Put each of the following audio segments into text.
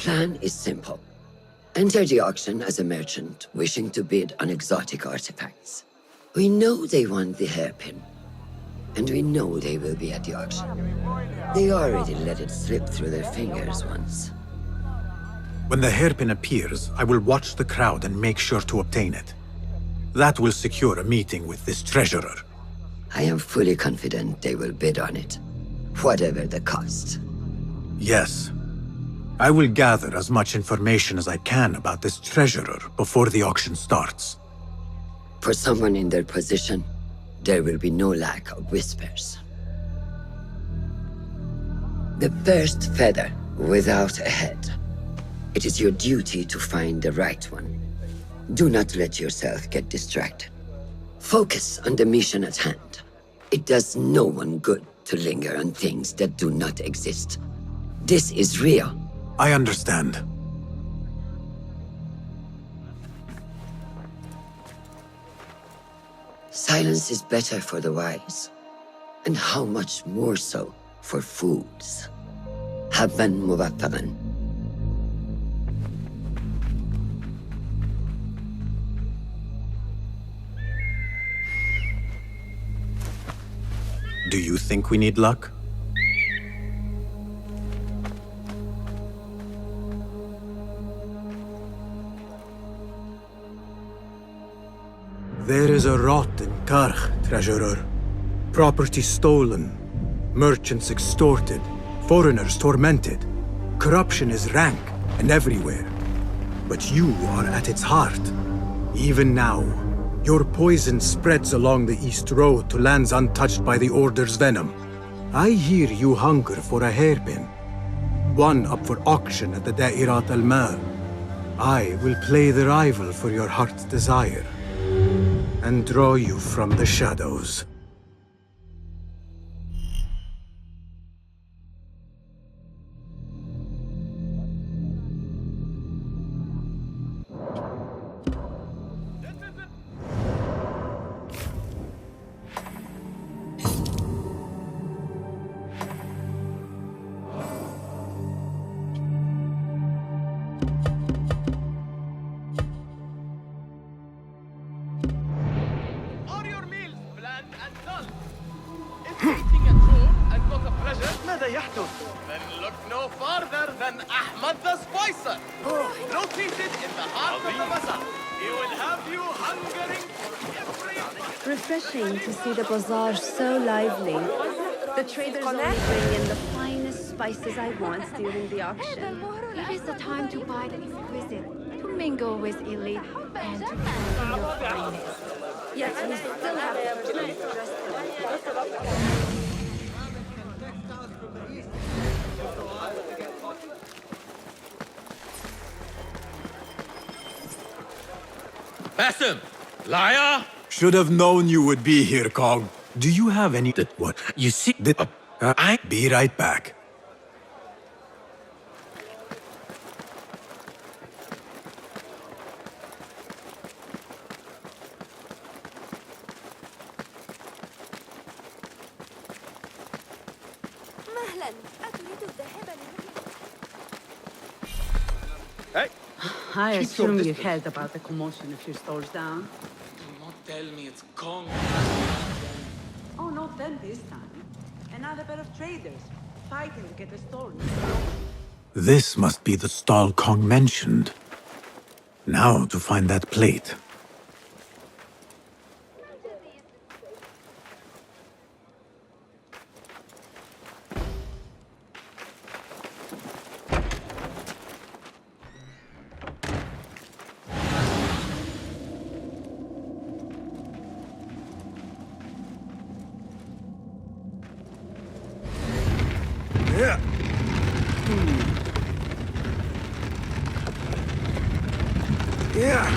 plan is simple. Enter the auction as a merchant wishing to bid on exotic artifacts. We know they want the hairpin, and we know they will be at the auction. They already let it slip through their fingers once. When the hairpin appears, I will watch the crowd and make sure to obtain it. That will secure a meeting with this treasurer. I am fully confident they will bid on it, whatever the cost. Yes. I will gather as much information as I can about this treasurer before the auction starts. For someone in their position, there will be no lack of whispers. The first feather without a head. It is your duty to find the right one. Do not let yourself get distracted. Focus on the mission at hand. It does no one good to linger on things that do not exist. This is real. I understand. Silence is better for the wise, and how much more so for fools. Habban mubattaban. Do you think we need luck? There is a rot in Karch, treasurer. Property stolen, merchants extorted, foreigners tormented. Corruption is rank and everywhere. But you are at its heart. Even now, your poison spreads along the East Road to lands untouched by the Order's venom. I hear you hunger for a hairpin. One up for auction at the Da'irat al-Mal. I will play the rival for your heart's desire, and draw you from the shadows. Then look no farther than Ahmad the Spicer, located in the heart of the bazaar. He will have you hungering for every... Refreshing to see the bazaar so lively. The traders only bring in the finest spices I want during the auction. It is the time to buy the exquisite, to mingle with elite, and to feel your finest. Yet we still have to dress them. Bassem! Liar! Should have known you would be here, Kong. Do you have any... What? You see... I... Be right back. Hey! I assume you heard about the commotion a few stores down. Do not tell me it's Kong. Oh, not them this time. Another pair of traders, fighting to get the store. This must be the stall Kong mentioned. Now to find that plate. Yeah. Yeah.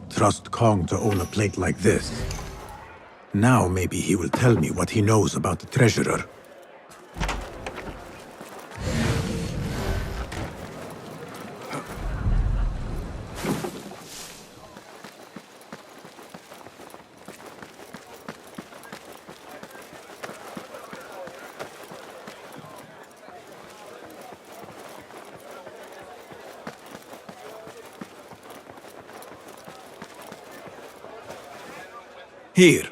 Trust Kong to own a plate like this. Now maybe he will tell me what he knows about the treasurer. Here.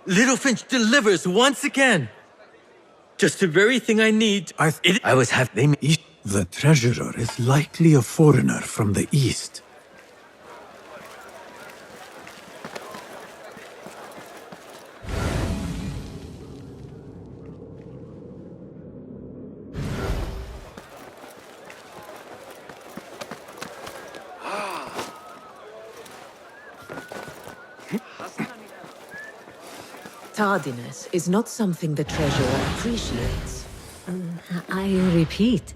Littlefinch delivers once again. Just the very thing I need. I was having. The treasurer is likely a foreigner from the east. Tardiness is not something the treasurer appreciates. I repeat.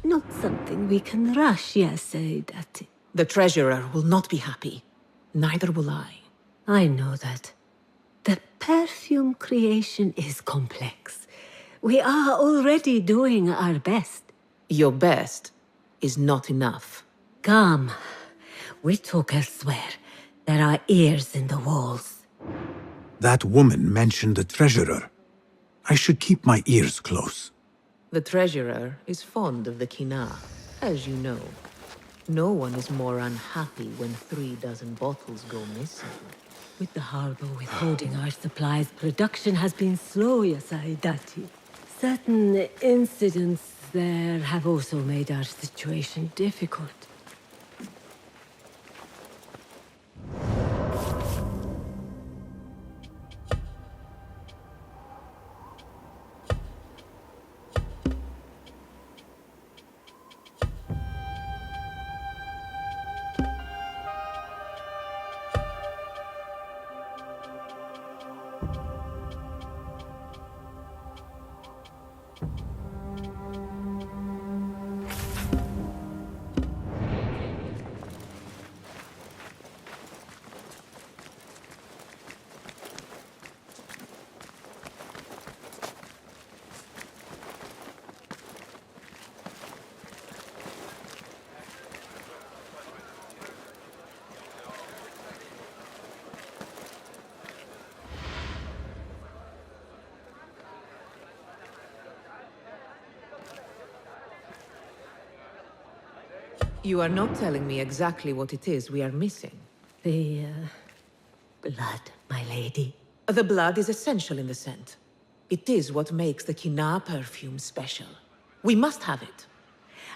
Not something we can rush, yes, that. The treasurer will not be happy. Neither will I. I know that. The perfume creation is complex. We are already doing our best. Your best is not enough. Come. We talk elsewhere. There are ears in the walls. That woman mentioned the treasurer. I should keep my ears close. The treasurer is fond of the Kina, as you know. No one is more unhappy when 3 dozen bottles go missing. With the harbor withholding our supplies, production has been slow, Yasaidati. Certain incidents there have also made our situation difficult. You are not telling me exactly what it is we are missing. The, blood, my lady. The blood is essential in the scent. It is what makes the Kina perfume special. We must have it.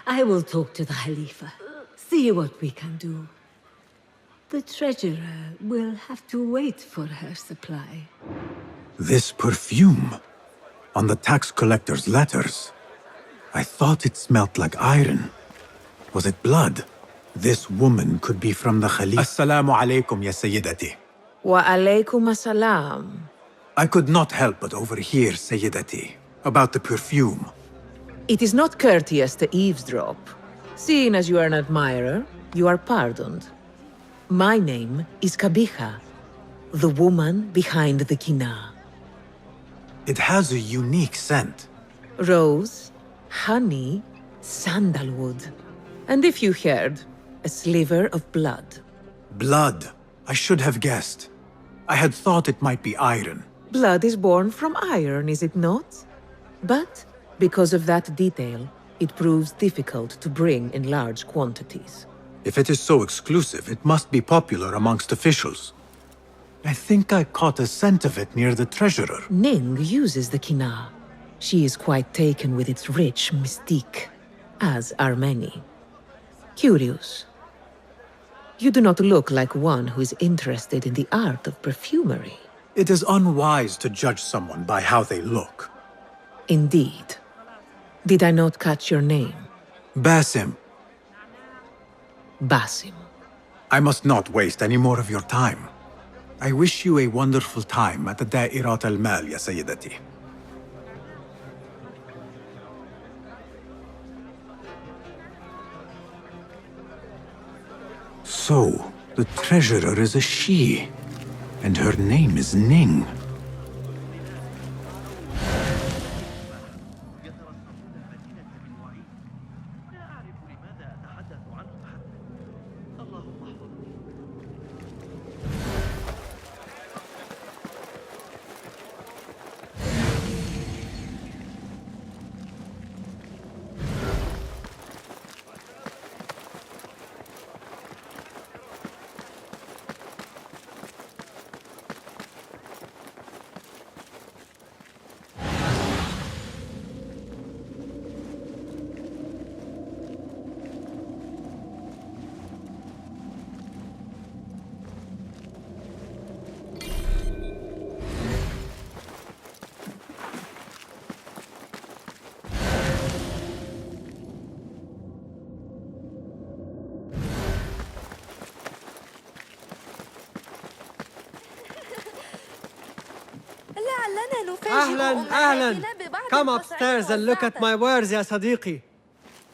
I will talk to the Khalifa. See what we can do. The treasurer will have to wait for her supply. This perfume? On the tax collector's letters. I thought it smelt like iron. Was it blood? This woman could be from the Khalifa. Assalamu alaikum, ya Sayyidati. Wa alaykum assalam. I could not help but overhear, Sayyidati, about the perfume. It is not courteous to eavesdrop. Seeing as you are an admirer, you are pardoned. My name is Kabiha, the woman behind the Kina. It has a unique scent. Rose, honey, sandalwood. And if you heard, a sliver of blood. Blood. I should have guessed. I had thought it might be iron. Blood is born from iron, is it not? But, because of that detail, it proves difficult to bring in large quantities. If it is so exclusive, it must be popular amongst officials. I think I caught a scent of it near the treasurer. Ning uses the Kina. She is quite taken with its rich mystique, as are many. Curious. You do not look like one who is interested in the art of perfumery. It is unwise to judge someone by how they look. Indeed. Did I not catch your name? Basim. Basim. I must not waste any more of your time. I wish you a wonderful time at the Da'irat al-Mal, ya Sayyidati. So, the treasurer is a she, and her name is Ning. أهلاً. Come upstairs and look at my wares, ya Sadiqi.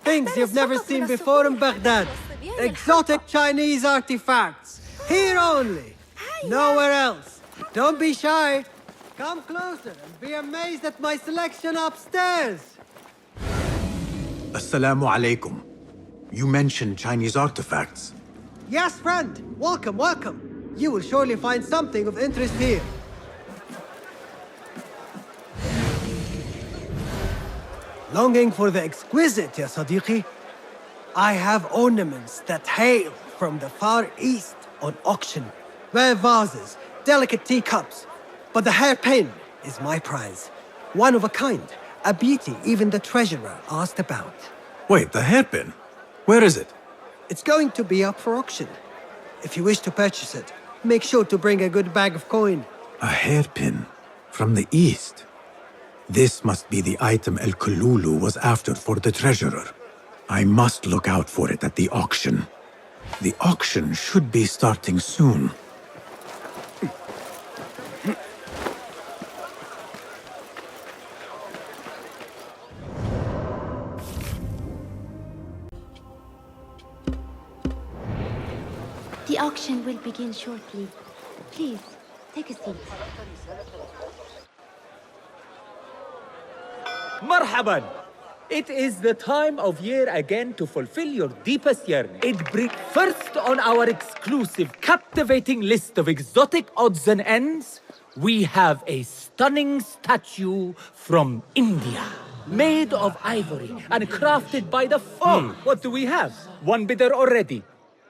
Things you've never seen before in Baghdad. Exotic Chinese artifacts. Here only. Nowhere else. Don't be shy. Come closer and be amazed at my selection upstairs. Assalamu alaikum. You mentioned Chinese artifacts. Yes, friend. Welcome, welcome. You will surely find something of interest here. Longing for the exquisite, ya Sadiqi? I have ornaments that hail from the Far East on auction. Rare vases, delicate teacups. But the hairpin is my prize. One of a kind. A beauty even the treasurer asked about. Wait, the hairpin? Where is it? It's going to be up for auction. If you wish to purchase it, make sure to bring a good bag of coin. A hairpin from the East. This must be the item El Kululu was after for the treasurer. I must look out for it at the auction. The auction should be starting soon. The auction will begin shortly. Please, take a seat. Marhaban! It is the time of year again to fulfill your deepest yearning. It brings first on our exclusive, captivating list of exotic odds and ends, we have a stunning statue from India. Made of ivory and crafted by the folk. What do we have? One bidder already.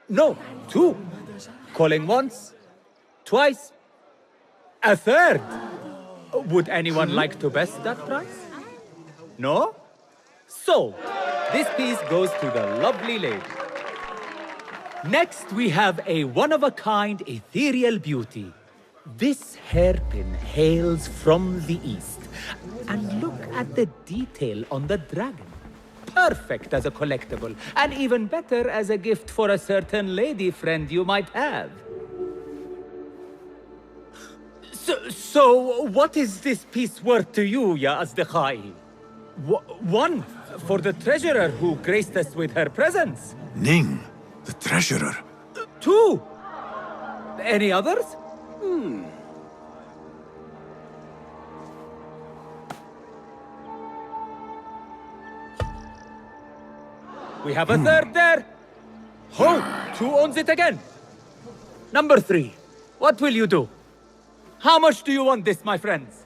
No, two. Calling once, twice, a third. Would anyone like to best that price? No? So, this piece goes to the lovely lady. Next, we have a one-of-a-kind ethereal beauty. This hairpin hails from the East. And look at the detail on the dragon. Perfect as a collectible, and even better as a gift for a certain lady friend you might have. So what is this piece worth to you, ya Asdiqai? One, for the treasurer who graced us with her presence. Ning, the treasurer. Two. Any others? We have a third there. Ho! Who owns it again? Number 3. What will you do? How much do you want this, my friends?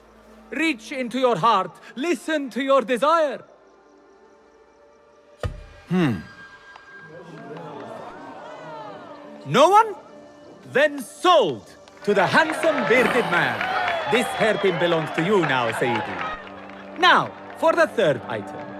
Reach into your heart. Listen to your desire. No one? Then sold to the handsome bearded man. This hairpin belongs to you now, Sayyidi. Now, for the third item.